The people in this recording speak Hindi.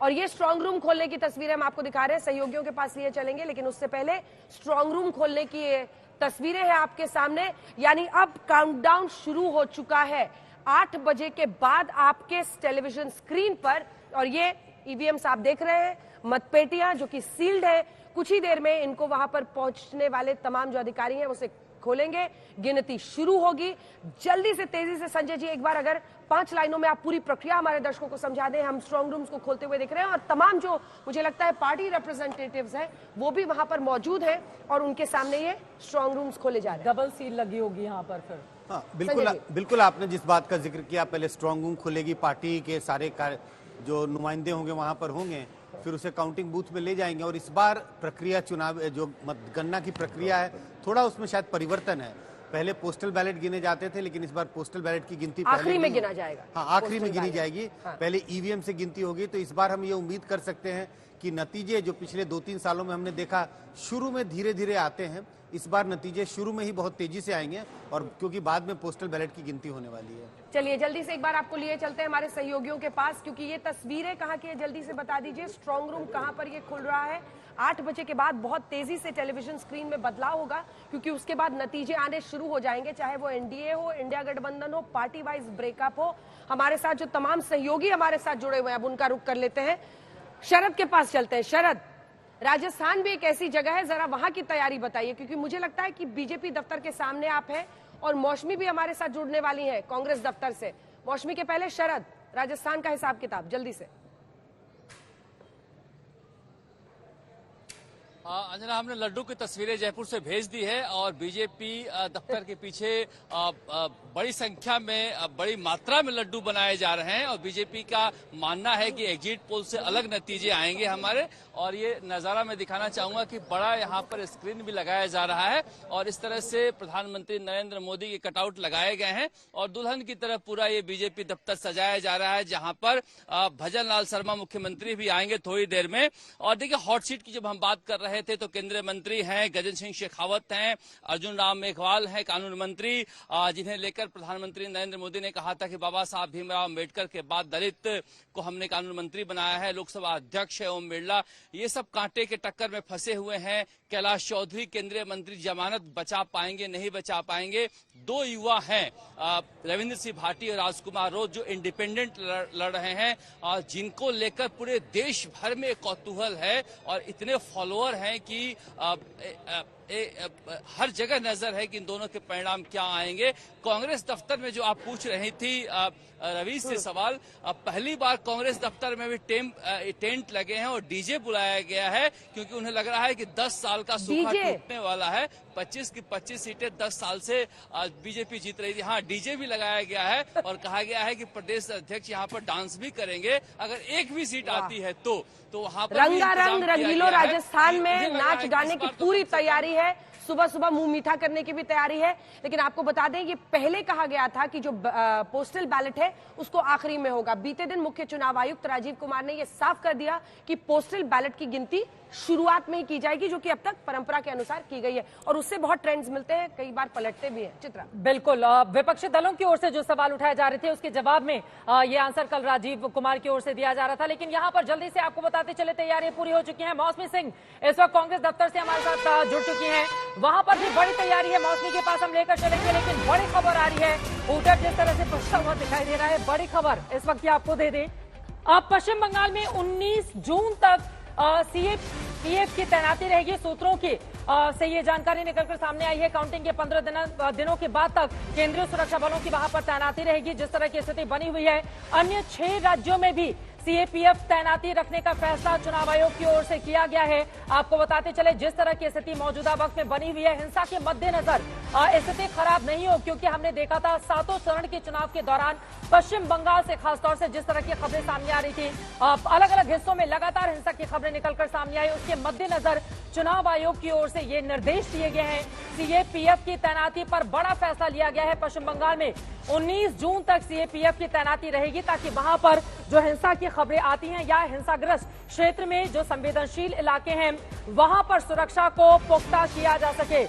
और ये स्ट्रांग रूम खोलने की तस्वीरें हम आपको दिखा रहे हैं, सहयोगियों के पास लिए चलेंगे, लेकिन उससे पहले स्ट्रांग रूम खोलने की ये तस्वीरें हैं आपके सामने। यानी अब काउंटडाउन शुरू हो चुका है 8 बजे के बाद आपके टेलीविजन स्क्रीन पर, और ये ईवीएम्स आप देख रहे हैं, मतपेटियां जो कि सील्ड है। कुछ ही देर में इनको वहां पर पहुंचने वाले तमाम जो अधिकारी हैं उसे खोलेंगे, गिनती शुरू होगी। जल्दी से, तेजी से संजय जी, एक बार अगर 5 लाइनों में आप पूरी प्रक्रिया हमारे दर्शकों को समझा दें। हम स्ट्रांग रूम्स को खोलते हुए दिख रहे हैं और तमाम जो मुझे लगता है पार्टी रिप्रेजेंटेटिव्स हैं वो भी वहां पर मौजूद हैं और उनके सामने ये स्ट्रांग रूम्स खोले जा रहे हैं। डबल सील लगी होगी यहाँ पर फिर। हाँ, बिल्कुल आपने जिस बात का जिक्र किया, पहले स्ट्रांग रूम खुलेगी, पार्टी के सारे जो नुमाइंदे होंगे वहां पर होंगे, फिर उसे काउंटिंग बूथ में ले जाएंगे। और इस बार प्रक्रिया चुनाव जो मतगणना की प्रक्रिया है, थोड़ा उसमें शायद परिवर्तन है। पहले पोस्टल बैलेट गिने जाते थे, लेकिन इस बार पोस्टल बैलेट की गिनती आखिरी में गिना जाएगा। हाँ, आखिरी में गिनी जाएगी। हाँ। पहले ईवीएम से गिनती होगी। तो इस बार हम ये उम्मीद कर सकते हैं कि नतीजे जो पिछले 2-3 सालों में हमने देखा शुरू में धीरे धीरे आते हैं, इस बार नतीजे शुरू में ही बहुत तेजी से आएंगे, और क्योंकि बाद में पोस्टल बैलेट की गिनती होने वाली है। चलिए जल्दी से एक बार आपको लिए चलते हैं हमारे सहयोगियों के पास, क्योंकि ये तस्वीरें कहाँ की है, जल्दी से बता दीजिए। स्ट्रांग रूम कहाँ पर ये खुल रहा है? 8 बजे के बाद बहुत तेजी से टेलीविजन स्क्रीन में बदलाव होगा, क्योंकि उसके बाद नतीजे आने शुरू हो जाएंगे, चाहे वो एनडीए हो, इंडिया गठबंधन हो, पार्टी वाइज ब्रेकअप हो। हमारे साथ जो तमाम सहयोगी हमारे साथ जुड़े हुए हैं, अब उनका रुख कर लेते हैं। शरद के पास चलते हैं। शरद, राजस्थान भी एक ऐसी जगह है, जरा वहां की तैयारी बताइए, क्योंकि मुझे लगता है कि बीजेपी दफ्तर के सामने आप हैं और मौसमी भी हमारे साथ जुड़ने वाली है कांग्रेस दफ्तर से। मौसमी के पहले शरद, राजस्थान का हिसाब किताब जल्दी से। अंजना, हमने लड्डू की तस्वीरें जयपुर से भेज दी है और बीजेपी दफ्तर के पीछे बड़ी संख्या में, बड़ी मात्रा में लड्डू बनाए जा रहे हैं और बीजेपी का मानना है कि एग्जिट पोल से अलग नतीजे आएंगे हमारे। और ये नजारा मैं दिखाना चाहूंगा कि बड़ा यहाँ पर स्क्रीन भी लगाया जा रहा है और इस तरह से प्रधानमंत्री नरेंद्र मोदी के कटआउट लगाए गए हैं और दुल्हन की तरफ पूरा ये बीजेपी दफ्तर सजाया जा रहा है, जहां पर भजन लाल शर्मा मुख्यमंत्री भी आएंगे थोड़ी देर में। और देखिए, हॉट सीट की जब हम बात कर रहे थे तो केंद्रीय मंत्री हैं, गजेंद्र सिंह शेखावत हैं, अर्जुन राम मेघवाल हैं कानून मंत्री, जिन्हें लेकर प्रधानमंत्री नरेंद्र मोदी ने कहा था कि बाबा साहब भीमराव अम्बेडकर के बाद दलित को हमने कानून मंत्री बनाया है। लोकसभा अध्यक्ष है ओम बिरला, ये सब कांटे के टक्कर में फंसे हुए हैं। कैलाश चौधरी केंद्रीय मंत्री, जमानत बचा पाएंगे नहीं बचा पाएंगे। 2 युवा हैं, रविंद्र सिंह भाटी और राजकुमार रोज, जो इंडिपेंडेंट लड़ रहे हैं, जिनको लेकर पूरे देश भर में कौतूहल है और इतने फॉलोअर हैं कि हर जगह नजर है कि इन दोनों के परिणाम क्या आएंगे। कांग्रेस दफ्तर में जो आप पूछ रही थी रवि से सवाल, पहली बार कांग्रेस दफ्तर में भी टेंट लगे हैं और डीजे बुलाया गया है, क्योंकि उन्हें लग रहा है कि 10 साल का सूखा टूटने वाला है। 25 की 25 सीटें 10 साल से बीजेपी जीत रही थी। हाँ, डीजे भी लगाया गया है और कहा गया है कि प्रदेश अध्यक्ष यहाँ पर डांस भी करेंगे अगर एक भी सीट आती है तो वहाँ पर रंगारंग रंगीलो राजस्थान में नाच गाने की पूरी तैयारी है, सुबह सुबह मुंह मीठा करने की भी तैयारी है। लेकिन आपको बता दें कि पहले कहा गया था कि जो पोस्टल बैलेट है उसको आखिरी में होगा। बीते दिन मुख्य चुनाव आयुक्त राजीव कुमार ने यह साफ कर दिया कि पोस्टल बैलेट की गिनती शुरुआत में ही की जाएगी, जो कि अब तक परंपरा के अनुसार की गई है और उससे बहुत ट्रेंड्स मिलते हैं, कई बार पलटते भी हैं। चित्रा, बिल्कुल, विपक्षी दलों की ओर से जो सवाल उठाए जा रहे थे उसके जवाब में ये आंसर कल राजीव कुमार की ओर से दिया जा रहा था। लेकिन यहाँ पर जल्दी से आपको बताते चले, तैयारियां पूरी हो चुकी हैं। मौसमी सिंह इस वक्त कांग्रेस दफ्तर से हमारे साथ जुड़ चुकी हैं, वहां पर भी बड़ी तैयारी है। मौसमी के पास हम लेकर चलेंगे, लेकिन बड़ी खबर आ रही है, ऊटर जिस तरह से पछता हुआ दिखाई दे रहा है। बड़ी खबर इस वक्त आपको दे दें, अब पश्चिम बंगाल में 19 जून तक सीएपीएफ की तैनाती रहेगी। सूत्रों की से ये जानकारी निकलकर सामने आई है। काउंटिंग के 15 दिनों के बाद तक केंद्रीय सुरक्षा बलों की वहां पर तैनाती रहेगी, जिस तरह की स्थिति बनी हुई है। अन्य 6 राज्यों में भी सीएपीएफ तैनाती रखने का फैसला चुनाव आयोग की ओर से किया गया है। आपको बताते चले, जिस तरह की स्थिति मौजूदा वक्त में बनी हुई है, हिंसा के मद्देनजर स्थिति खराब नहीं हो, क्योंकि हमने देखा था 7 चरण के चुनाव के दौरान पश्चिम बंगाल से खासतौर से जिस तरह की खबरें सामने आ रही थी, अलग अलग हिस्सों में लगातार हिंसा की खबरें निकलकर सामने आई। उसके मद्देनजर चुनाव आयोग की ओर से ये निर्देश दिए गए हैं। सीएपीएफ की तैनाती पर बड़ा फैसला लिया गया है। पश्चिम बंगाल में 19 जून तक सीएपीएफ की तैनाती रहेगी, ताकि वहां पर जो हिंसा की खबरें आती हैं या हिंसाग्रस्त क्षेत्र में जो संवेदनशील इलाके हैं वहां पर सुरक्षा को पुख्ता किया जा सके।